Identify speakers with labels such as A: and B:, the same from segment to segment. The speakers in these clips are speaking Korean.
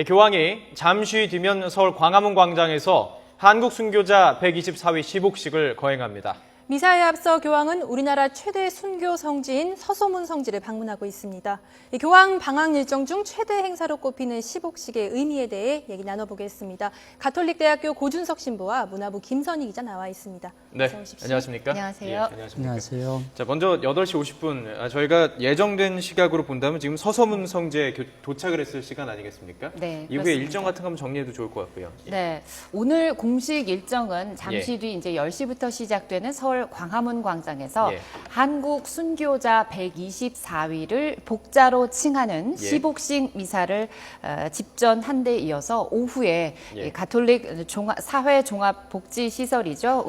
A: 교황이 잠시 뒤면 서울 광화문 광장에서 한국 순교자 124위 시복식을 거행합니다.
B: 미사에 앞서 교황은 우리나라 최대 순교 성지인 서소문 성지를 방문하고 있습니다. 교황 방학 일정 중 최대 행사로 꼽히는 시복식의 의미에 대해 얘기 나눠보겠습니다. 가톨릭대학교 고준석 신부와 문화부 김선희 기자 나와 있습니다.
A: 네,
B: 어서 오십시오.
A: 안녕하십니까?
C: 안녕하세요.
A: 예, 안녕하십니까?
D: 안녕하세요.
A: 자, 먼저 8시 50분 저희가 예정된 시각으로 본다면 지금 서소문 성지에 도착을 했을 시간 아니겠습니까?
C: 네,
A: 이후에
C: 그렇습니다.
A: 일정 같은 거 한번 정리해도 좋을 것 같고요. 예.
C: 네, 오늘 공식 일정은 잠시 뒤 이제 10시부터 시작되는 서울 광화문 광장에서
A: 예.
C: 한국 순교자 124위를 복자로 칭하는
A: 예.
C: 시복식 미사를 집전한 데 이어서 오후에
A: 예.
C: 이 가톨릭 사회종합복지시설이죠.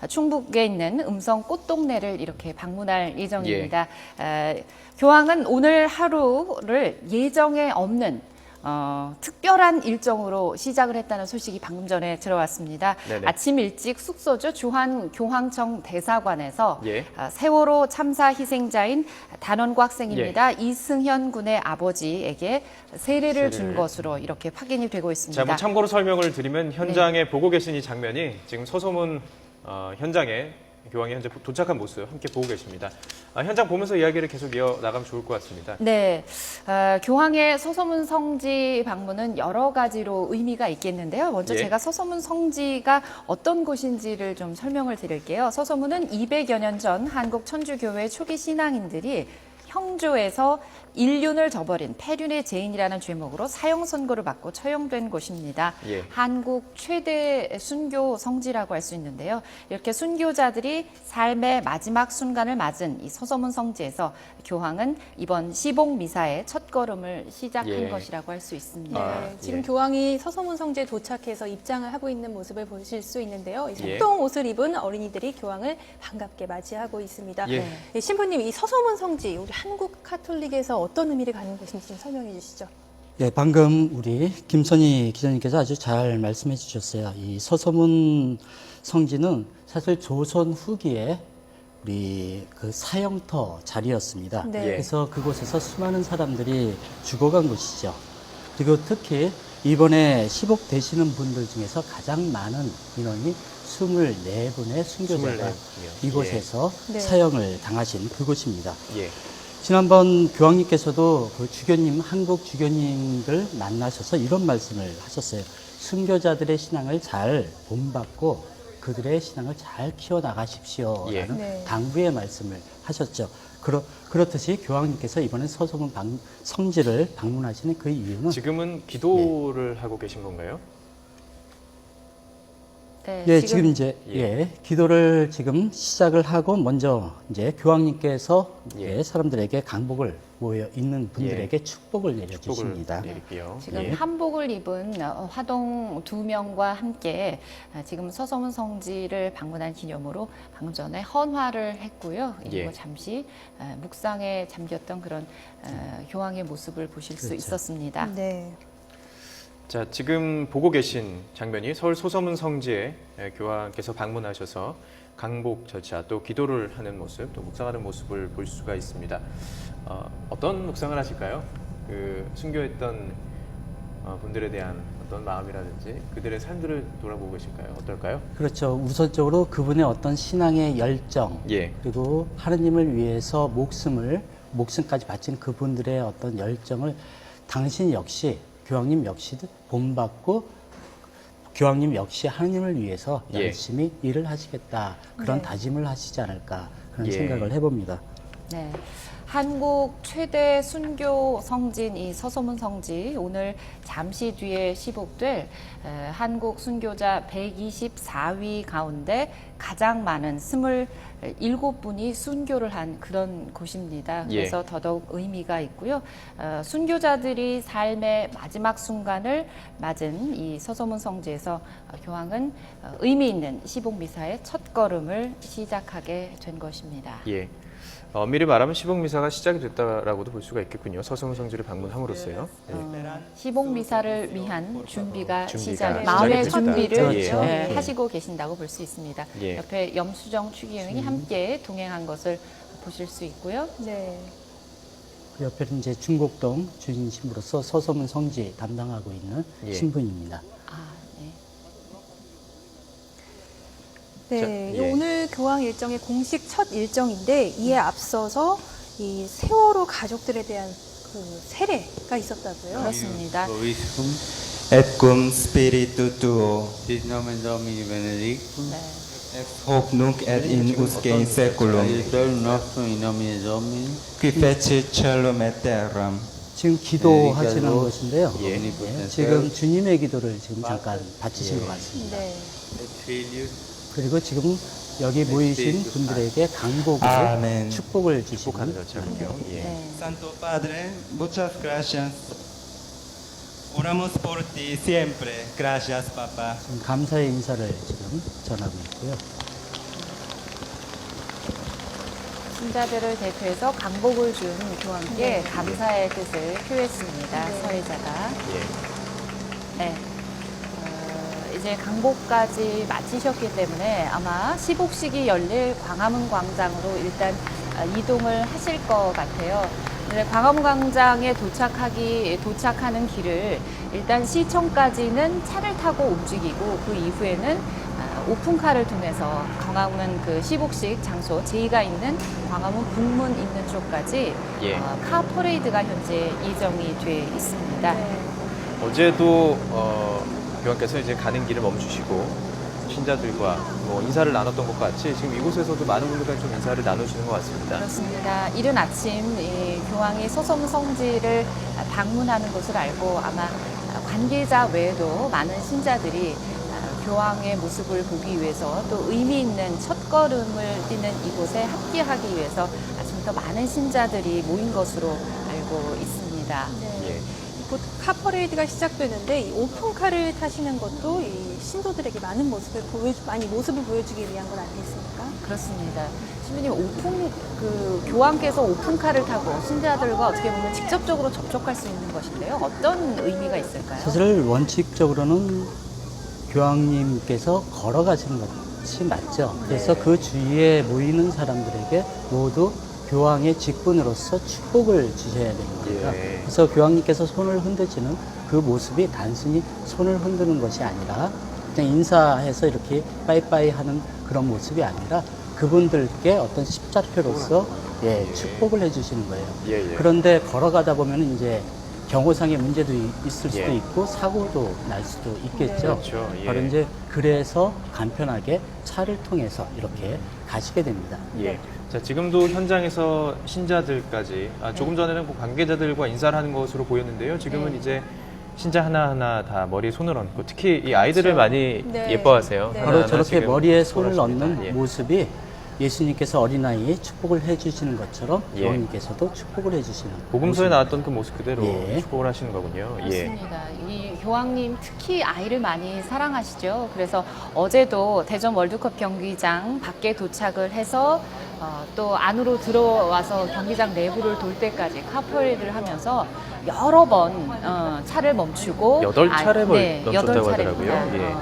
C: 충북에 있는 음성 꽃동네를 이렇게 방문할 예정입니다. 교황은 오늘 하루를 예정에 없는 특별한 일정으로 시작을 했다는 소식이 방금 전에 들어왔습니다.
A: 네네.
C: 아침 일찍 숙소죠. 주한 교황청 대사관에서
A: 예.
C: 세월호 참사 희생자인 단원고 학생입니다. 이승현 군의 아버지에게 세례를 준 것으로 이렇게 확인이 되고 있습니다.
A: 자, 뭐 참고로 설명을 드리면 현장에 보고 계신 이 장면이 지금 서소문 현장에 교황이 현재 도착한 모습 함께 보고 계십니다. 현장 보면서 이야기를 계속 이어나가면 좋을 것 같습니다.
C: 네, 교황의 서소문 성지 방문은 여러 가지로 의미가 있겠는데요. 먼저
A: 예.
C: 제가 서소문 성지가 어떤 곳인지를 좀 설명을 드릴게요. 서소문은 200여 년 전 한국 천주교회 초기 신앙인들이 형조에서 인륜을 저버린 폐륜의 죄인이라는 죄목으로 사형 선고를 받고 처형된 곳입니다.
A: 예.
C: 한국 최대 순교 성지라고 할 수 있는데요. 이렇게 순교자들이 삶의 마지막 순간을 맞은 이 서소문 성지에서 교황은 이번 시복 미사의 첫 걸음을 시작한
A: 예.
C: 것이라고 할 수 있습니다.
B: 네, 지금
A: 예.
B: 교황이 서소문 성지에 도착해서 입장을 하고 있는 모습을 보실 수 있는데요. 이
A: 예.
B: 색동 옷을 입은 어린이들이 교황을 반갑게 맞이하고 있습니다.
A: 예.
B: 네, 신부님, 이 서소문 성지, 우리 한국 카톨릭에서 어떤 의미를 갖는 곳인지 좀 설명해 주시죠.
D: 예, 방금 우리 김선희 기자님께서 아주 잘 말씀해 주셨어요. 이 서소문 성지는 사실 조선 후기에 우리 그 사형터 자리였습니다.
B: 네.
A: 예.
D: 그래서 그곳에서 수많은 사람들이 죽어간 곳이죠. 그리고 특히 이번에 시복되시는 분들 중에서 가장 많은 인원이 24분의 순교자가
A: 24 이요.
D: 이곳에서
B: 네.
D: 사형을 당하신 그곳입니다.
A: 예.
D: 지난번 교황님께서도 그 주교님, 한국 주교님들 만나셔서 이런 말씀을 하셨어요. 순교자들의 신앙을 잘 본받고 그들의 신앙을 잘 키워나가십시오라는
A: 예.
B: 네.
D: 당부의 말씀을 하셨죠. 그렇듯이 교황님께서 이번에 서소문 성지를 방문하시는 그 이유는
A: 지금은 기도를 하고 계신 건가요?
C: 네,
D: 예, 지금 이제
A: 예.
D: 기도를 지금 시작을 하고 먼저 이제 교황님께서
A: 예.
D: 사람들에게 강복을 모여 있는 분들에게 축복을 내려주십니다.
A: 내릴게요.
C: 지금
A: 예.
C: 한복을 입은 화동 2명과 함께 지금 서소문 성지를 방문한 기념으로 방금 전에 헌화를 했고요. 그리고
A: 예.
C: 잠시 묵상에 잠겼던 그런 교황의 모습을 보실 수
D: 그렇죠.
C: 있었습니다.
B: 네.
A: 자, 지금 보고 계신 장면이 서울 소서문 성지에 교황께서 방문하셔서 강복 절차 또 기도를 하는 모습 또 묵상하는 모습을 볼 수가 있습니다. 어떤 묵상을 하실까요? 그 순교했던 분들에 대한 어떤 마음이라든지 그들의 삶들을 돌아보고 계실까요? 어떨까요?
D: 그렇죠. 우선적으로 그분의 어떤 신앙의 열정,
A: 예.
D: 그리고 하느님을 위해서 목숨까지 바친 그분들의 어떤 열정을 당신 역시, 교황님 역시도 본받고 교황님 역시 하느님을 위해서
A: 예.
D: 열심히 일을 하시겠다. 그런
B: 네.
D: 다짐을 하시지 않을까 그런
A: 예.
D: 생각을 해봅니다.
C: 네. 한국 최대 순교 성지인 이 서소문 성지 오늘 잠시 뒤에 시복될 한국 순교자 124위 가운데 가장 많은 27분이 순교를 한 그런 곳입니다.
A: 예.
C: 그래서 더더욱 의미가 있고요. 순교자들이 삶의 마지막 순간을 맞은 이 서소문 성지에서 교황은 의미 있는 시복 미사의 첫 걸음을 시작하게 된 것입니다.
A: 예. 엄밀히 말하면 시복 미사가 시작이 됐다라고도 볼 수가 있겠군요. 서소문 성지를 방문함으로써요. 예.
C: 시복 미사를 위한 준비가
A: 준비가
C: 마음의
A: 시작이
C: 준비를
D: 됐다. 그렇죠.
C: 예, 하시고 계신다고 볼 수 있습니다.
A: 예.
C: 옆에 염수정 추기경이 함께 동행한 것을 보실 수 있고요.
B: 네.
D: 그 옆에는 이제 중곡동 주인 신부로서 서소문 성지 담당하고 있는
A: 예.
D: 신부입니다.
C: 아, 네.
B: 네,
A: 자, 예.
B: 오늘 교황 일정의 공식 첫 일정인데 이에 앞서서 이 세월호 가족들에 대한 그 세례가 있었다고요.
C: 그렇습니다.
E: Vobiscum et cum spiritu tuo,
F: Sit nomen Domini benedictum,
C: 네.
E: ex hoc nunc et in usque in saeculum,
F: aiutorium nostrum in nomine Domini,
E: qui fecit caelum et terram.
D: 지금 기도하시는
F: 네,
D: 것인데요.
A: 예.
D: 네, 지금 주님의 기도를 지금 잠깐 바치신 것 같습니다.
B: 네.
F: et Filius,
D: 그리고 지금 여기 모이신 분들에게 강복으로
E: 아멘.
D: 축복을
A: 축복하는
D: 주시는
A: 절차군요. 예.
C: 네.
E: Santo Padre, muchas gracias. Oramos por ti siempre. Gracias, Papa.
D: 지금 감사의 인사를 지금 전하고 있고요.
C: 신자들을 대표해서 강복을 준 교황께 감사의 뜻을 표했습니다.
B: 네.
C: 서혜자가.
A: 예.
C: 네. 이제 강복까지 마치셨기 때문에 아마 시복식이 열릴 광화문 광장으로 일단 이동을 하실 것 같아요. 근데 광화문 광장에 도착하는 길을 일단 시청까지는 차를 타고 움직이고 그 이후에는 오픈카를 통해서 광화문 그 시복식 장소 제의가 있는 광화문 북문 있는 쪽까지
A: 예.
C: 카 퍼레이드가 현재 예정이 돼 있습니다.
B: 네.
A: 어제도 교황께서 이제 가는 길을 멈추시고 신자들과 뭐 인사를 나눴던 것 같이 지금 이곳에서도 많은 분들과 좀 인사를 나누시는 것 같습니다.
C: 그렇습니다. 이른 아침 이 교황이 서소문 성지를 방문하는 것을 알고 아마 관계자 외에도 많은 신자들이 교황의 모습을 보기 위해서 또 의미 있는 첫걸음을 뛰는 이곳에 함께하기 위해서 아침부터 많은 신자들이 모인 것으로 알고 있습니다.
B: 네.
A: 예.
B: 곧 카퍼레이드가 시작되는데 이 오픈카를 타시는 것도 이 신도들에게 많은 모습을 보여주기 위한 건 아니겠습니까?
C: 그렇습니다. 신부님 교황께서 오픈카를 타고 신자들과 어떻게 보면 직접적으로 접촉할 수 있는 것인데요. 어떤 의미가 있을까요?
D: 사실 원칙적으로는 교황님께서 걸어가시는 것이 맞죠. 그래서 그 주위에 모이는 사람들에게 모두 교황의 직분으로서 축복을 주셔야 되는 겁니다.
A: 예.
D: 그래서 교황님께서 손을 흔드시는 그 모습이 단순히 손을 흔드는 것이 아니라 그냥 인사해서 이렇게 빠이빠이 하는 그런 모습이 아니라 그분들께 어떤 십자표로서 축복을 해주시는 거예요.
A: 예, 예.
D: 그런데 걸어가다 보면 이제 경호상의 문제도 있을 수도
A: 예.
D: 있고 사고도 날 수도 있겠죠.
A: 그렇죠. 예.
D: 바로 이제 그래서 간편하게 차를 통해서 이렇게 가시게 됩니다.
A: 예. 자, 지금도 현장에서 신자들까지 조금 전에는 뭐 관계자들과 인사를 하는 것으로 보였는데요. 지금은
C: 네.
A: 이제 신자 하나하나 다 머리에 손을 얹고 특히 이 아이들을 많이
B: 네.
A: 예뻐하세요.
B: 네.
D: 바로
A: 하나하나
D: 저렇게
A: 지금
D: 머리에 손을
A: 돌아십니다.
D: 얹는
A: 예.
D: 모습이 예수님께서 어린아이에 축복을 해주시는 것처럼
A: 예.
D: 교황님께서도 축복을 해주시는
A: 복음서에
D: 모습입니다.
A: 나왔던 그 모습 그대로
D: 예.
A: 축복을 하시는 거군요. 예.
C: 그렇습니다. 이 교황님 특히 아이를 많이 사랑하시죠. 그래서 어제도 대전 월드컵 경기장 밖에 도착을 해서 또 안으로 들어와서 경기장 내부를 돌 때까지 카퍼레이드를 하면서 여러 번 차를 멈추고
A: 8차례
C: 네,
A: 멈췄다고
C: 8차례입니다.
A: 하더라고요. 예.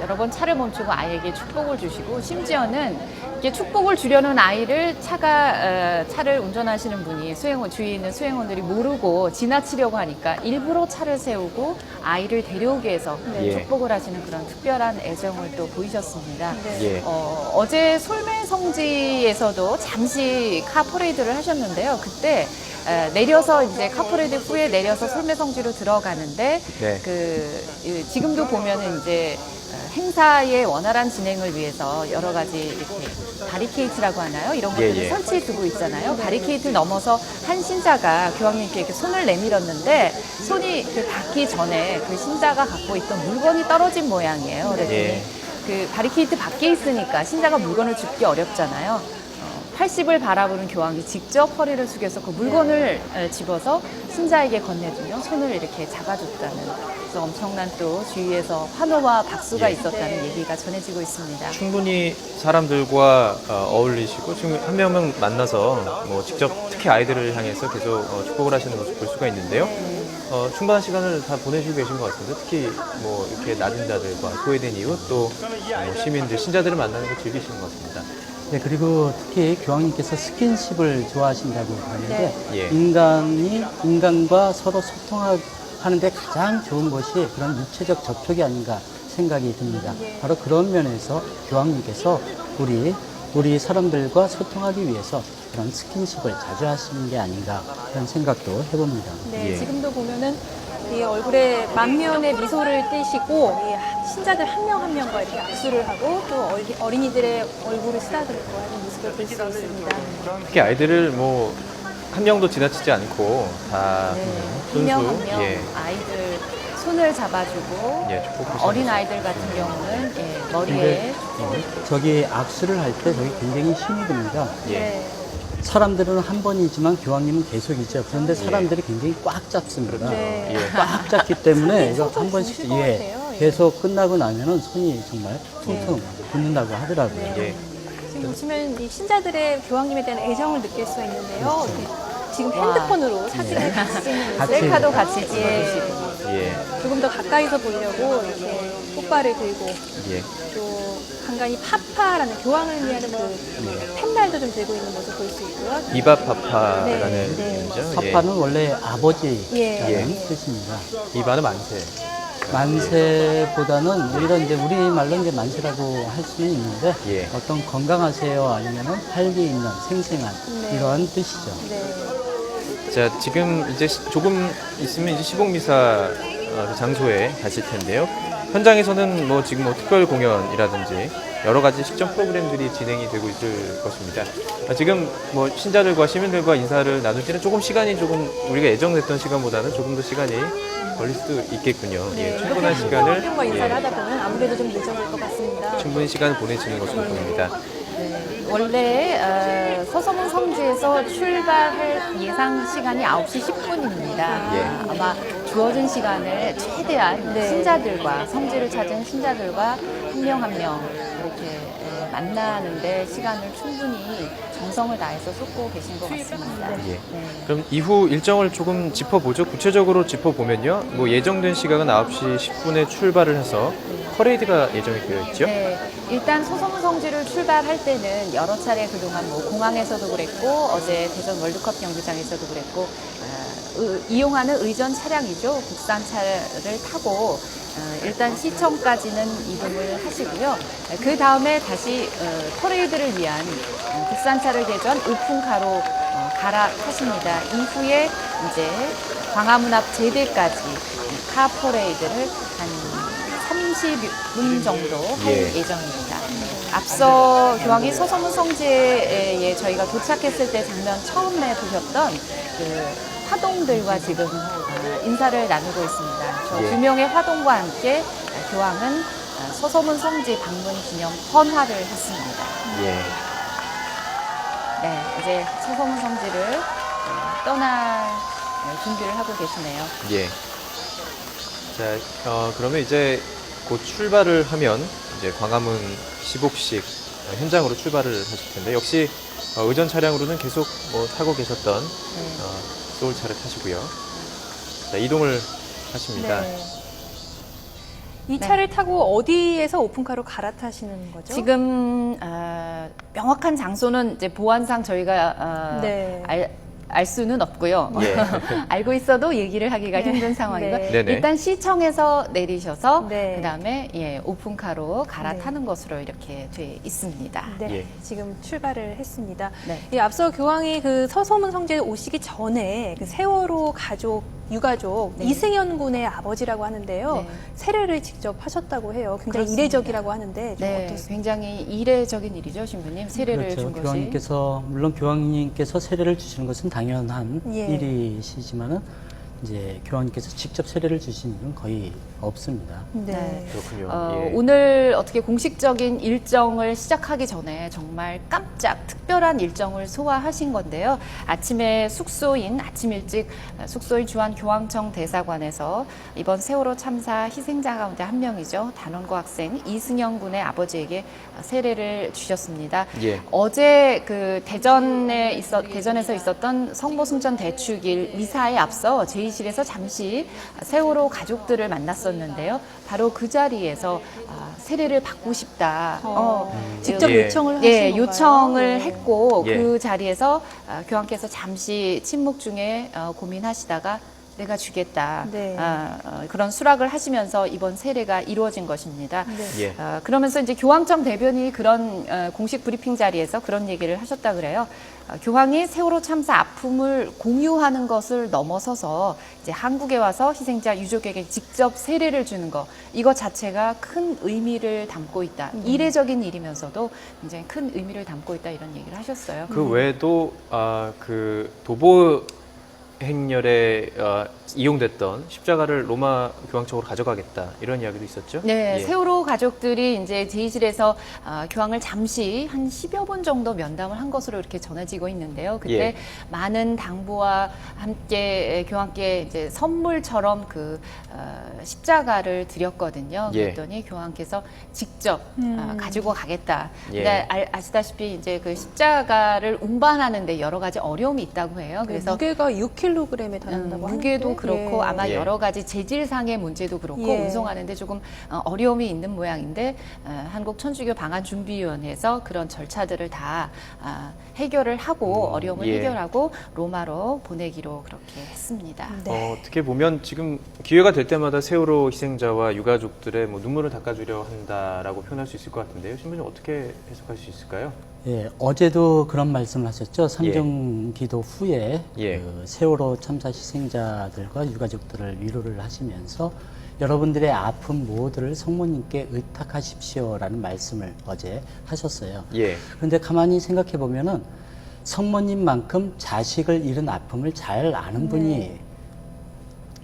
C: 여러 번 차를 멈추고 아이에게 축복을 주시고 심지어는 이렇게 축복을 주려는 아이를 차를 운전하시는 분이 주위에 있는 수행원들이 모르고 지나치려고 하니까 일부러 차를 세우고 아이를 데려오기 위해서
A: 예.
C: 축복을 하시는 그런 특별한 애정을 또 보이셨습니다.
B: 네.
A: 예.
C: 어제 솔메 성지에서도 잠시 카 퍼레이드를 하셨는데요. 그때 내려서 이제 카퍼레이드 후에 내려서 솔메 성지로 들어가는데
A: 네.
C: 지금도 보면은 이제 행사의 원활한 진행을 위해서 여러 가지 이렇게 바리케이트라고 하나요? 이런 것들을
A: 예, 예.
C: 설치해 두고 있잖아요. 바리케이트 넘어서 한 신자가 교황님께 이렇게 손을 내밀었는데 손이 닿기 전에 그 신자가 갖고 있던 물건이 떨어진 모양이에요. 그랬더니
A: 예.
C: 그 바리케이트 밖에 있으니까 신자가 물건을 줍기 어렵잖아요. 80을 바라보는 교황이 직접 허리를 숙여서 그 물건을 집어서 신자에게 건네주며 손을 이렇게 잡아줬다는 그래서 엄청난 또 주위에서 환호와 박수가
A: 예.
C: 있었다는 얘기가 전해지고 있습니다.
A: 충분히 사람들과 어울리시고 지금 한 명 한 명 만나서 뭐 직접 특히 아이들을 향해서 계속 축복을 하시는 모습 볼 수가 있는데요. 충분한 시간을 다 보내시고 계신 것 같습니다. 특히 뭐 이렇게 낮은 자들과 소외된 이웃 또 시민들, 신자들을 만나는 걸 즐기시는 것 같습니다.
D: 네, 그리고 특히 교황님께서 스킨십을 좋아하신다고 하는데
A: 예.
D: 인간과 서로 소통하는데 가장 좋은 것이 그런 육체적 접촉이 아닌가 생각이 듭니다. 바로 그런 면에서 교황님께서 우리 사람들과 소통하기 위해서 그런 스킨십을 자주 하시는 게 아닌가 그런 생각도 해봅니다.
B: 네,
A: 예.
B: 지금도 보면은 이 얼굴에 만면의 미소를 띠시고 이 신자들 한 명 한 명과 이렇게 악수를 하고 또 어린이들의 얼굴을 쓰다듬고 하는 모습을 볼 수 있습니다.
A: 특히 아이들을 뭐 한 명도 지나치지 않고 다
C: 한 명 한 명
A: 예.
C: 아이들 손을 잡아주고
A: 예, 축복하시는
C: 어린
A: 모습.
C: 아이들 같은 경우는 머리에
D: 근데 저기 악수를 할 때 저기 굉장히 힘이 듭니다.
A: 예.
B: 네.
D: 사람들은 한 번이지만 교황님은 계속이죠. 그런데 사람들이 굉장히 꽉 잡습니다.
B: 네.
A: 예.
D: 꽉 잡기 때문에 이거
B: 손도
D: 한 번씩
B: 부으실 것 같아요. 예.
D: 계속 끝나고 나면은 손이 정말 퉁퉁 붓는다고 하더라고요.
B: 네.
A: 예.
B: 지금 보시면 이 신자들의 교황님에 대한 애정을 느낄 수가 있는데요. 이렇게 지금
C: 와.
B: 핸드폰으로 사진을 같이 찍는
D: 같이.
B: 모습.
C: 셀카도 같이
B: 예.
C: 찍으시고
A: 예.
B: 조금 더 가까이서 보려고 이렇게 꽃발을 들고
A: 예.
B: 또 간간히 파파라는 교황을 위한 그 펜날도 좀 들고 있는 모습 볼 수 있고요.
A: 이바파파라는
B: 네.
A: 의미죠.
D: 파파는 원래 아버지라는
B: 예.
D: 뜻입니다.
A: 이바는 만세.
D: 만세보다는 오히려 이제 우리말로 이제 만세라고 할 수는 있는데
A: 예.
D: 어떤 건강하세요 아니면은 활기 있는 생생한
B: 네.
D: 이러한 뜻이죠.
B: 네.
A: 자, 지금 이제 조금 있으면 이제 시복미사 그 장소에 가실 텐데요. 현장에서는 뭐 지금 뭐 특별 공연이라든지 여러 가지 식전 프로그램들이 진행이 되고 있을 것입니다. 지금 뭐 신자들과 시민들과 인사를 나눌 때는 조금 시간이 조금 우리가 예정됐던 시간보다는 조금 더 시간이 걸릴 수도 있겠군요. 예, 충분한 시간을
B: 과 인사를
A: 예,
B: 하다 보면 아무래도 좀 늦어질 것 같습니다.
A: 충분히 시간을 보내시는 것으로 보입니다.
C: 네, 원래 서서문 성지에서 출발할 예상 시간이 9시 10분입니다.
A: 예.
C: 아마 주어진 시간을 최대한
B: 네.
C: 신자들과 성지를 찾은 신자들과 한 명 한 명 이렇게 만나는데 시간을 충분히 정성을 다해서 쏟고 계신 것 같습니다.
A: 예.
C: 네.
A: 그럼 이후 일정을 조금 짚어보죠. 구체적으로 짚어보면요. 뭐 예정된 시각은 9시 10분에 출발을 해서 퍼레이드가 예정이 되어 있죠.
C: 네, 일단 서서문 성지를 출발할 때는 여러 차례 그동안 뭐 공항에서도 그랬고 어제 대전 월드컵 경기장에서도 그랬고 이용하는 의전 차량이죠. 국산차를 타고 일단 시청까지는 이동을 하시고요. 그 다음에 다시 퍼레이드를 위한 국산차를 대조한 오픈카로 갈아타십니다. 이후에 이제 광화문 앞 제대까지 카 퍼레이드를 한 30분 정도 할
A: 예.
C: 예정입니다. 앞서 교황이 서서문 성지에 저희가 도착했을 때 장면 처음에 보셨던 그 화동들과 지금 인사를 나누고 있습니다. 저
A: 예.
C: 두 명의 화동과 함께 교황은 서서문 성지 방문 기념 헌화를 했습니다.
A: 예.
C: 네, 이제 서서문 성지를 떠날 준비를 하고 계시네요.
A: 예. 자, 그러면 이제 곧 출발을 하면 이제 광화문 시복식 현장으로 출발을 하실 텐데 역시 의전 차량으로는 계속 뭐 타고 계셨던 소울차를 타시고요. 자, 이동을 하십니다.
B: 네. 이 차를 타고 어디에서 오픈카로 갈아타시는 거죠?
C: 지금 명확한 장소는 이제 보안상 저희가
B: 네.
C: 알 수는 없고요.
A: 예.
C: 알고 있어도 얘기를 하기가
B: 네.
C: 힘든 상황이고
B: 네.
A: 네네.
C: 일단 시청에서 내리셔서
B: 네.
C: 그다음에 오픈카로 갈아타는 것으로 이렇게 돼 있습니다.
B: 네,
A: 예.
B: 지금 출발을 했습니다.
C: 네.
B: 예, 앞서 교황이 그 서소문 성지에 오시기 전에 그 세월호 가족, 유가족
C: 네.
B: 이승현 군의 아버지라고 하는데요.
C: 네.
B: 세례를 직접 하셨다고 해요. 굉장히
C: 그렇습니다.
B: 이례적이라고 하는데 좀
C: 네,
B: 어떻습니까?
C: 굉장히 이례적인 일이죠, 신부님. 세례를
D: 그렇죠.
C: 준 것이.
D: 교황님께서 물론 교황님께서 세례를 주시는 것은 당연한
B: 예.
D: 일이시지만은 이제 교황님께서 직접 세례를 주신 일은 거의 없습니다.
B: 네.
A: 그렇군요.
C: 어,
A: 예.
C: 오늘 어떻게 공식적인 일정을 시작하기 전에 정말 깜짝 특별한 일정을 소화하신 건데요. 아침에 아침 일찍 숙소인 주한교황청 대사관에서 이번 세월호 참사 희생자 가운데 한 명이죠. 단원고 학생 이승현 군의 아버지에게 세례를 주셨습니다.
A: 예.
C: 어제 그 대전에서 있었던 성모승천 대축일 미사에 앞서 제2 대기실에서 잠시 세월호 가족들을 만났었는데요. 바로 그 자리에서 세례를 받고 싶다.
B: 직접
A: 예.
B: 요청을 하신
C: 예,
B: 건가요?
C: 요청을
B: 네.
C: 했고
A: 예.
C: 그 자리에서 잠시 침묵 중에 고민하시다가 내가 주겠다.
B: 네.
C: 그런 수락을 하시면서 이번 세례가 이루어진 것입니다.
B: 네.
A: 예.
C: 그러면서 이제 교황청 대변인이 그런 공식 브리핑 자리에서 그런 얘기를 하셨다 그래요. 교황이 세월호 참사 아픔을 공유하는 것을 넘어서서 이제 한국에 와서 희생자 유족에게 직접 세례를 주는 거 이거 자체가 큰 의미를 담고 있다. 이례적인 일이면서도 굉장히 큰 의미를 담고 있다 이런 얘기를 하셨어요.
A: 그 외에도 그 도보 행렬에 이용됐던 십자가를 로마 교황청으로 가져가겠다 이런 이야기도 있었죠.
C: 네,
A: 예.
C: 세월호 가족들이 이제 대기실에서 교황을 잠시 한 10여 분 정도 면담을 한 것으로 이렇게 전해지고 있는데요. 그때
A: 예.
C: 많은 당부와 함께 교황께 이제 선물처럼 그 십자가를 드렸거든요.
A: 예.
C: 그랬더니 교황께서 직접 가지고 가겠다.
A: 예.
C: 근데 아시다시피 이제 그 십자가를 운반하는데 여러 가지 어려움이 있다고 해요.
B: 네,
C: 그래서
B: 무게가 6kg에 달한다고 하는데
C: 무게도 그렇고
B: 예.
C: 아마
A: 예.
C: 여러 가지 재질상의 문제도 그렇고
B: 예.
C: 운송하는데 조금 어려움이 있는 모양인데 한국 천주교 방한준비위원회에서 그런 절차들을 다 해결을 하고 어려움을
A: 예.
C: 해결하고 로마로 보내기로 그렇게 했습니다.
B: 네.
A: 어떻게 보면 지금 기회가 될 때마다 세월호 희생자와 유가족들의 뭐 눈물을 닦아주려 한다라고 표현할 수 있을 것 같은데요. 신부님 어떻게 해석할 수 있을까요?
D: 예, 어제도 그런 말씀을 하셨죠. 삼중기도 후에
A: 예.
D: 그 세월호 참사 희생자들과 유가족들을 위로를 하시면서 여러분들의 아픈 모두를 성모님께 의탁하십시오라는 말씀을 어제 하셨어요.
A: 예.
D: 그런데 가만히 생각해 보면은 성모님만큼 자식을 잃은 아픔을 잘 아는 분이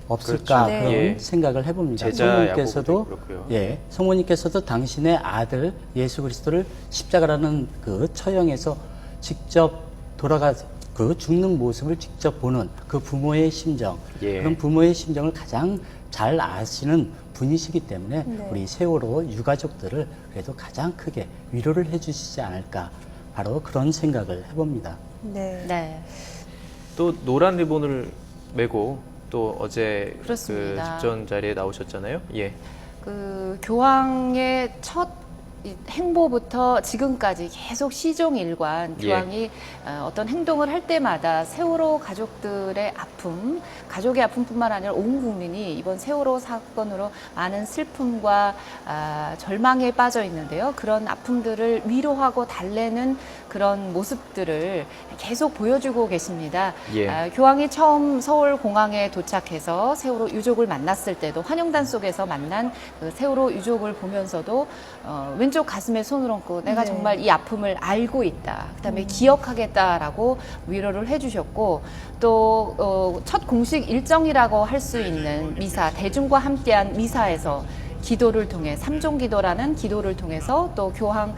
D: 없을까
B: 그렇죠.
D: 그런
B: 네.
D: 생각을 해봅니다.
A: 제자
D: 성모님께서도
A: 야고보도 그렇고요.
D: 예, 성모님께서도 당신의 아들 예수 그리스도를 십자가라는 그 처형에서 직접 돌아가 그 죽는 모습을 직접 보는 그 부모의 심정,
A: 예.
D: 그런 부모의 심정을 가장 잘 아시는 분이시기 때문에
B: 네.
D: 우리 세월호 유가족들을 그래도 가장 크게 위로를 해주시지 않을까 바로 그런 생각을 해봅니다.
B: 네.
C: 네.
A: 또 노란 리본을 메고 또 어제 그
C: 그렇습니다.
A: 집전 자리에 나오셨잖아요. 예.
C: 그 교황의 첫 행보부터 지금까지 계속 시종일관
A: 예.
C: 교황이 어떤 행동을 할 때마다 세월호 가족들의 아픔, 가족의 아픔뿐만 아니라 온 국민이 이번 세월호 사건으로 많은 슬픔과 절망에 빠져 있는데요. 그런 아픔들을 위로하고 달래는 그런 모습들을 계속 보여주고 계십니다.
A: 예.
C: 교황이 처음 서울 공항에 도착해서 세월호 유족을 만났을 때도 환영단 속에서 만난 그 세월호 유족을 보면서도 왼쪽 가슴에 손을 얹고 내가
B: 네.
C: 정말 이 아픔을 알고 있다. 그다음에 기억하겠다라고 위로를 해주셨고 또 첫 공식 일정이라고 할 수 있는 미사, 대중과 함께한 미사에서 기도를 통해 삼종기도라는 기도를 통해서 또 교황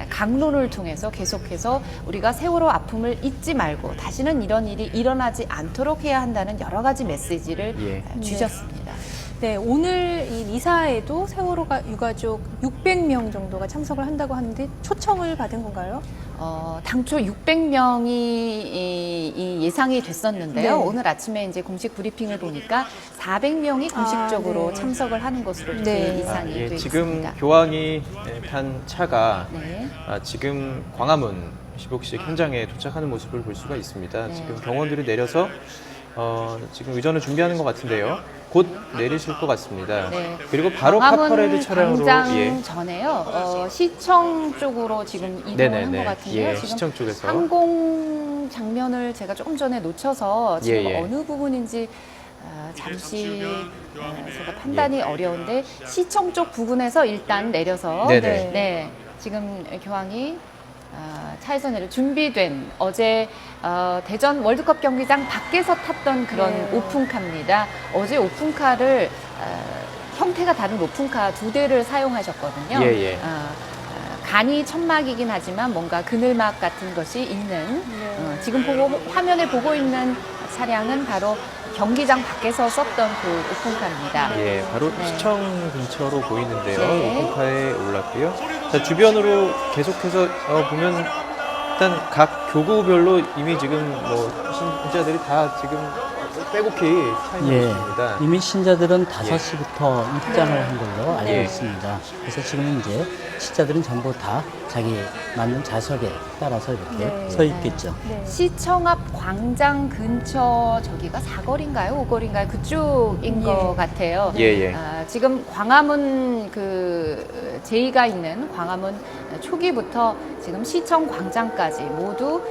C: 강론을 통해서 계속해서 우리가 세월호 아픔을 잊지 말고 다시는 이런 일이 일어나지 않도록 해야 한다는 여러 가지 메시지를
A: 예.
C: 주셨습니다.
B: 네, 오늘 이 미사에도 세월호 유가족 600명 정도가 참석을 한다고 하는데 초청을 받은 건가요?
C: 당초 600명이 예상이 됐었는데요.
B: 네.
C: 오늘 아침에 이제 공식 브리핑을 보니까 400명이 공식적으로
B: 네.
C: 참석을 하는 것으로 이렇게
B: 네.
C: 예상이
A: 예,
C: 되어
A: 지금
C: 있습니다.
A: 교황이 탄 차가
C: 네.
A: 지금 광화문 시복식 현장에 도착하는 모습을 볼 수가 있습니다.
C: 네.
A: 지금 경호원들이 내려서 지금 의전을 준비하는 것 같은데요. 곧 내리실 것 같습니다.
C: 네.
A: 그리고 바로
C: 광화문
A: 카퍼레드 차량으로
C: 광장 전에요. 시청 쪽으로 지금 이동을
A: 네네네.
C: 한 것 같은데요.
A: 예,
C: 지금
A: 시청 쪽에서.
C: 항공 장면을 제가 조금 전에 놓쳐서 지금
A: 예.
C: 어느 부분인지 잠시 제가 판단이 어려운데 시청 쪽 부근에서 일단 내려서
A: 네네.
C: 네, 지금 교황이 차에서 내려 준비된 어제 대전 월드컵 경기장 밖에서 탔던 그런
B: 네.
C: 오픈카입니다. 어제 오픈카를 형태가 다른 오픈카 2대를 사용하셨거든요.
A: 예.
C: 간이 천막이긴 하지만 뭔가 그늘막 같은 것이 있는
B: 네.
C: 지금 화면에 보고 있는 차량은 바로 경기장 밖에서 썼던 그 오픈카입니다.
A: 예, 바로
C: 네.
A: 시청 근처로 보이는데요.
C: 네.
A: 오픈카에 올랐고요. 자, 주변으로 계속해서 보면 일단 각 교구별로 이미 지금 뭐 신자들이 다 지금 빼곡히 차이가
D: 예,
A: 있습니다.
D: 이미 신자들은 5시부터 입장을 한 걸로 알고
A: 예.
D: 있습니다. 그래서 지금 이제 신자들은 전부 다 자기 맞는 좌석에 따라서 이렇게
B: 네.
D: 서 있겠죠.
B: 네.
C: 시청 앞 광장 근처 저기가 사거리인가요? 오거리인가요? 그쪽인
B: 예.
C: 것 같아요.
A: 예, 예.
C: 지금 광화문 그 제의가 있는 광화문 초기부터 지금 시청 광장까지 모두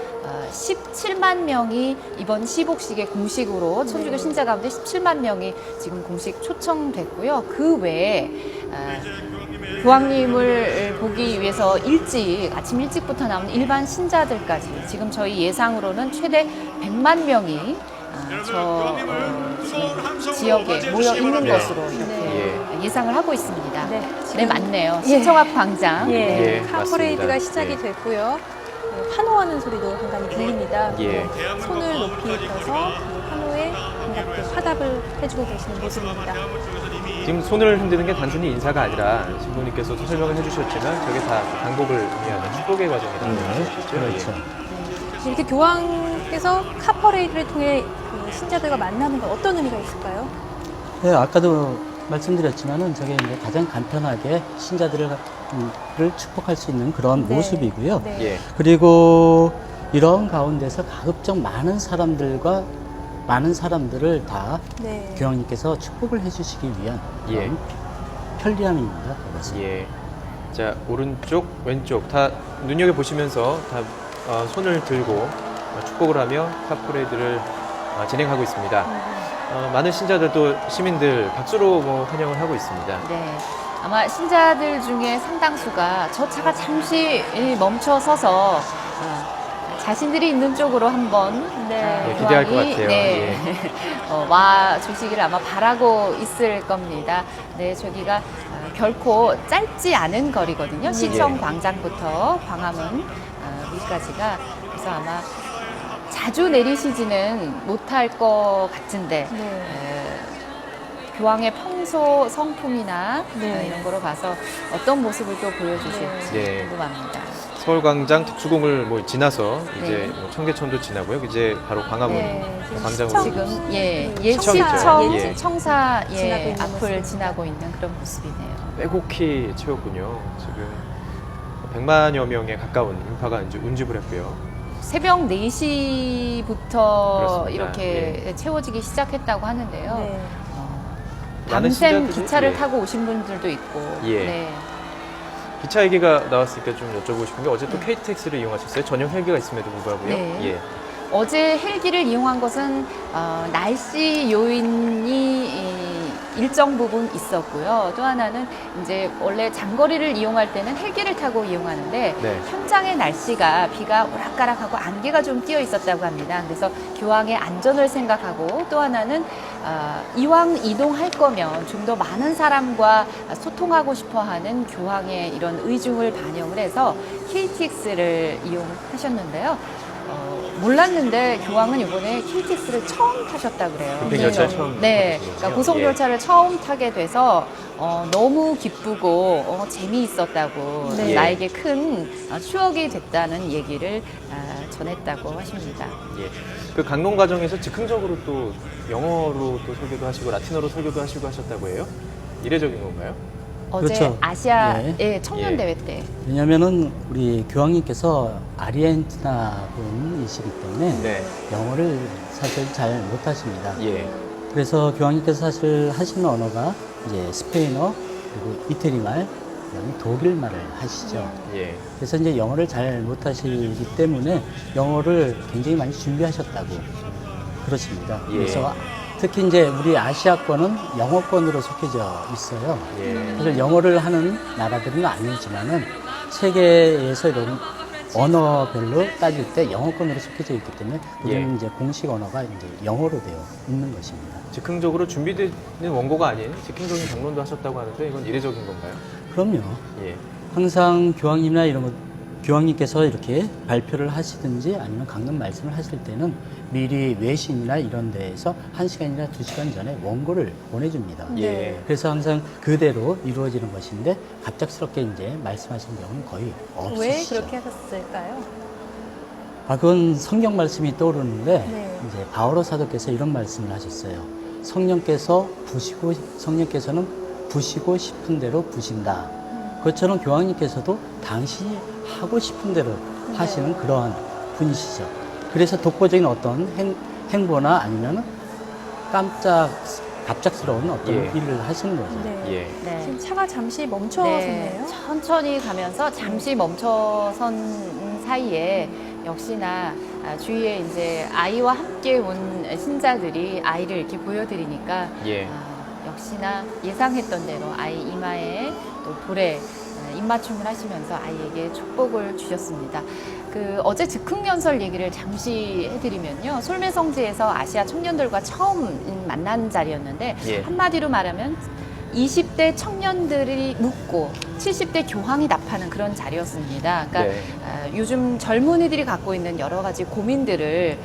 C: 17만 명이 이번 시복식에 공식으로 천주교 신자 가운데 17만 명이 지금 공식 초청됐고요. 그 외에 교황님을 보기 위해서 아침 일찍부터 나오는 일반 신자들까지 지금 저희 예상으로는 최대 100만 명이 지금 지역에 모여 있는
A: 네.
C: 것으로 이렇게 예상을 하고 있습니다.
B: 네,
C: 네,
B: 지금
C: 맞네요.
B: 예.
C: 시청 앞 광장.
B: 예,
A: 예,
B: 카 퍼레이드가
A: 맞습니다.
B: 시작이
A: 예.
B: 됐고요. 환호하는 소리도 간간히 들립니다.
A: 예.
B: 손을 높이 들어서 그 환호에 반갑게 화답을 해주고 계시는 모습입니다.
A: 지금 손을 흔드는 게 단순히 인사가 아니라 신부님께서도 설명을 해주셨지만 저게 다 강복을 의미하는 축복의 과정이라고 하셨죠.
D: 그렇죠.
B: 이렇게 교황께서 카 퍼레이드를 통해 그 신자들과 만나는 건 어떤 의미가 있을까요?
D: 네, 아까도 말씀드렸지만은 저게 이제 가장 간편하게 신자들을 축복할 수 있는 그런
B: 네.
D: 모습이고요.
B: 네.
A: 예.
D: 그리고 이런 가운데서 가급적 많은 사람들을 다
B: 네.
D: 교황님께서 축복을 해주시기 위한 그런
A: 예.
D: 편리함입니다. 그것은.
A: 예. 자, 오른쪽, 왼쪽 다 눈여겨 보시면서 다 손을 들고 축복을 하며 카프레이드를 진행하고 있습니다. 많은 신자들도 시민들 박수로 환영을 하고 있습니다.
C: 네. 아마 신자들 중에 상당수가 저 차가 잠시 멈춰 서서 자신들이 있는 쪽으로 한번
B: 네.
A: 기대할 것
C: 교황이,
A: 같아요.
C: 네. 와 주시기를 아마 바라고 있을 겁니다. 네, 저기가 결코 짧지 않은 거리거든요. 시청
A: 예.
C: 광장부터 광화문 위까지가. 그래서 아마 자주 내리시지는 못할 것 같은데
B: 네.
C: 교황의 평소 성품이나
B: 네.
C: 이런 거로 봐서 어떤 모습을 또 보여주실지
A: 네.
C: 궁금합니다.
A: 서울광장 특수공을 지나서 이제
C: 네.
A: 청계천도 지나고요. 이제 바로 광화문
B: 네, 지금
A: 광장으로
C: 지금
A: 시청이죠. 예.
C: 청사
B: 지나고 있는
C: 앞을
B: 모습.
C: 지나고 있는 그런 모습이네요.
A: 빼곡히 채웠군요. 지금 100만여 명에 가까운 인파가 이제 운집을 했고요.
C: 새벽 4시부터
A: 그렇습니다.
C: 이렇게 채워지기 시작했다고 하는데요.
B: 네.
A: 많은
C: 밤샘
A: 신자들이,
C: 기차를
A: 예.
C: 타고 오신 분들도 있고.
A: 예.
C: 네.
A: 기차 얘기가 나왔으니까 좀 여쭤보고 싶은 게 어제 또 KTX를 이용하셨어요? 전용 헬기가 있음에도 불구하고요.
C: 네.
A: 예.
C: 어제 헬기를 이용한 것은 날씨 요인이 일정 부분 있었고요. 또 하나는 이제 원래 장거리를 이용할 때는 헬기를 타고 이용하는데
A: 네.
C: 현장의 날씨가 비가 오락가락하고 안개가 좀 끼어 있었다고 합니다. 그래서 교황의 안전을 생각하고 또 하나는 이왕 이동할 거면 좀 더 많은 사람과 소통하고 싶어하는 교황의 이런 의중을 반영을 해서 KTX를 이용하셨는데요. 몰랐는데 교황은 이번에 KTX를 처음 타셨다 그래요.
A: 국빈열차를 처음
C: 네,
A: 타보시는군요.
C: 그러니까 고속열차를 처음 타게 돼서 너무 기쁘고 재미있었다고
B: 네.
C: 나에게 큰 추억이 됐다는 얘기를 전했다고 하십니다.
A: 예. 그 강론 과정에서 즉흥적으로 또 영어로 또 설교도 하시고 라틴어로 설교도 하시고 하셨다고 해요? 이례적인 건가요?
C: 어제
D: 그렇죠.
C: 아시아의 청년
A: 예.
C: 대회 때
D: 왜냐면은 우리 교황님께서 아르헨티나 분이시기 때문에
A: 네.
D: 영어를 사실 잘 못하십니다.
A: 예.
D: 그래서 교황님께서 사실 하시는 언어가 이제 스페인어 그리고 이태리 말, 그다음에 독일 말을 하시죠.
A: 예.
D: 그래서 이제 영어를 잘 못하시기 때문에 영어를 굉장히 많이 준비하셨다고 그렇습니다.
A: 예.
D: 그래서 특히 이제 우리 아시아권은 영어권으로 속해져 있어요.
A: 예.
D: 사실 영어를 하는 나라들은 아니지만은 세계에서 이런 언어별로 따질 때 영어권으로 속해져 있기 때문에 우리는
A: 예.
D: 이제 공식 언어가 이제 영어로 되어 있는 것입니다.
A: 즉흥적으로 준비되는 원고가 아닌 즉흥적인 강론도 하셨다고 하는데 이건 이례적인 건가요?
D: 그럼요.
A: 예.
D: 항상 교황님이나 이런 것, 교황님께서 이렇게 발표를 하시든지 아니면 강론 말씀을 하실 때는 미리 외신이나 이런 데에서 1시간이나 2시간 전에 원고를 보내줍니다.
A: 예.
D: 그래서 항상 그대로 이루어지는 것인데 갑작스럽게 이제 말씀하신 경우는 거의 없으시죠.
B: 왜 그렇게 하셨을까요?
D: 그건 성경 말씀이 떠오르는데
B: 네.
D: 이제 바오로 사도께서 이런 말씀을 하셨어요. 성령께서는 부시고 싶은 대로 부신다. 그것처럼 교황님께서도 당신이 하고 싶은 대로 하시는 그러한 분이시죠. 그래서 독보적인 어떤 행보나 아니면 갑작스러운 어떤
A: 예.
D: 일을 하시는 거죠.
B: 네.
A: 예.
C: 네.
B: 지금 차가 잠시 멈춰섰네요.
C: 천천히 가면서 잠시 멈춰선 사이에 역시나 주위에 이제 아이와 함께 온 신자들이 아이를 이렇게 보여드리니까
A: 예.
C: 역시나 예상했던 대로 아이 이마에 또 볼에 입맞춤을 하시면서 아이에게 축복을 주셨습니다. 어제 즉흥연설 얘기를 잠시 해드리면요. 솔메성지에서 아시아 청년들과 처음 만난 자리였는데
A: 예.
C: 한마디로 말하면 20대 청년들이 묻고 70대 교황이 답하는 그런 자리였습니다. 그러니까
A: 네.
C: 요즘 젊은이들이 갖고 있는 여러 가지 고민들을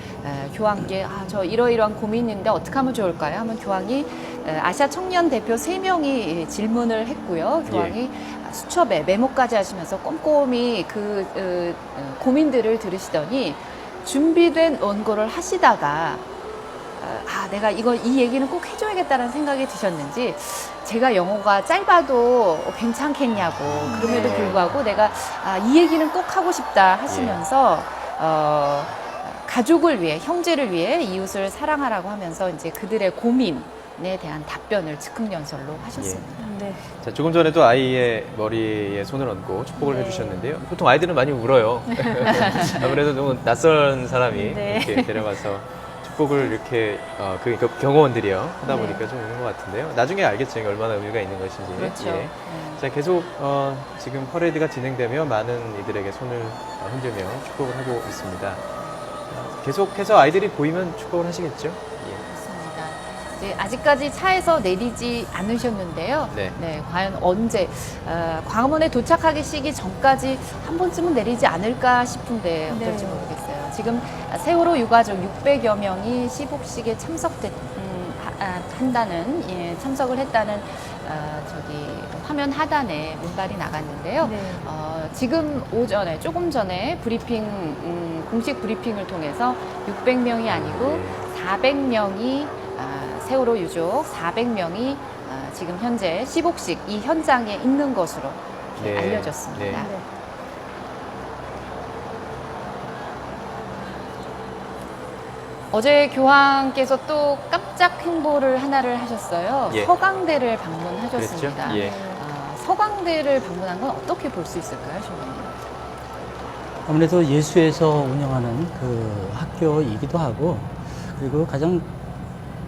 C: 교황께 저 이러이러한 고민인데 어떻게 하면 좋을까요? 하면 교황이 아시아 청년 대표 3명이 질문을 했고요. 교황이 수첩에 메모까지 하시면서 꼼꼼히 고민들을 들으시더니 준비된 원고를 하시다가 내가 이 얘기는 꼭 해줘야겠다는 생각이 드셨는지 제가 영어가 짧아도 괜찮겠냐고 그럼에도
A: 네.
C: 불구하고 내가 이 얘기는 꼭 하고 싶다 하시면서 가족을 위해 형제를 위해 이웃을 사랑하라고 하면서 이제 그들의 고민에 대한 답변을 즉흥연설로 하셨습니다.
B: 네.
A: 자, 조금 전에도 아이의 머리에 손을 얹고 축복을
C: 네.
A: 해주셨는데요. 보통 아이들은 많이 울어요. 아무래도 너무 낯선 사람이
B: 네.
A: 이렇게 데려가서 축복을 이렇게 그러니까 경호원들이요 하다
C: 네.
A: 보니까 좀 우는 것 같은데요. 나중에 알겠죠. 이게 얼마나 의미가 있는 것인지.
C: 그렇죠.
A: 예. 자, 계속 지금 퍼레이드가 진행되며 많은 이들에게 손을 흔들며 축복을 하고 있습니다. 계속해서 아이들이 보이면 축복을 하시겠죠? 예.
C: 그렇습니다. 이제 아직까지 차에서 내리지 않으셨는데요.
A: 네.
C: 과연 언제 광화문에 도착하기 시기 전까지 한 번쯤은 내리지 않을까 싶은데 어떨지
B: 네.
C: 모르겠어요. 지금 세월호 유가족 600여 명이 시복식에 참석을 했다는 화면 하단에 문발이 나갔는데요.
B: 네.
C: 지금 오전에 조금 전에 공식 브리핑을 통해서 600명이 아니고 400명이 세월호 유족 400명이 지금 현재 시복식 이 현장에 있는 것으로
A: 네.
C: 알려졌습니다.
A: 네.
B: 네.
C: 어제 교황께서 또 깜짝 행보를 하나를 하셨어요.
A: 예.
C: 서강대를 방문하셨습니다.
A: 그랬죠? 예.
C: 서강대를 방문한 건 어떻게 볼 수 있을까요, 신부님?
D: 아무래도 예수에서 운영하는 그 학교이기도 하고, 그리고 가장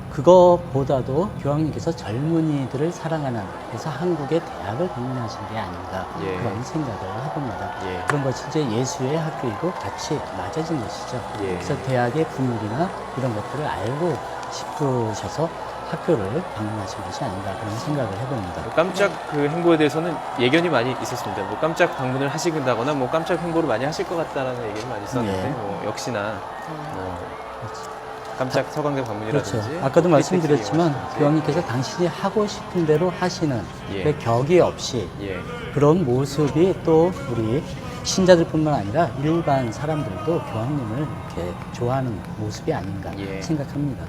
D: 그거보다도 교황님께서 젊은이들을 사랑하는, 그래서 한국의 대학을 방문하신 게 아닌가
A: 예.
D: 그런 생각을 해봅니다.
A: 예.
D: 그런 것이 이제 예수의 학교이고 같이 맞아진 것이죠.
A: 예.
D: 그래서 대학의 분위기나 이런 것들을 알고 싶으셔서 학교를 방문하신 것이 아닌가 그런 생각을 해봅니다.
A: 깜짝 그 행보에 대해서는 예견이 많이 있었습니다. 뭐 깜짝 방문을 하시긴다거나 뭐 깜짝 행보를 많이 하실 것 같다는 얘기는 많이 있었는데
D: 예.
A: 뭐 역시나 뭐
D: 그렇죠.
A: 깜짝 서강대 방문이라든지
D: 그렇죠. 아까도 말씀드렸지만
A: PPT
D: 교황님께서 당신이 하고 싶은 대로 하시는
A: 예.
D: 그 격이 없이
A: 예.
D: 그런 모습이 또 우리 신자들뿐만 아니라 일반 사람들도 교황님을 이렇게 좋아하는 모습이 아닌가
A: 예.
D: 생각합니다.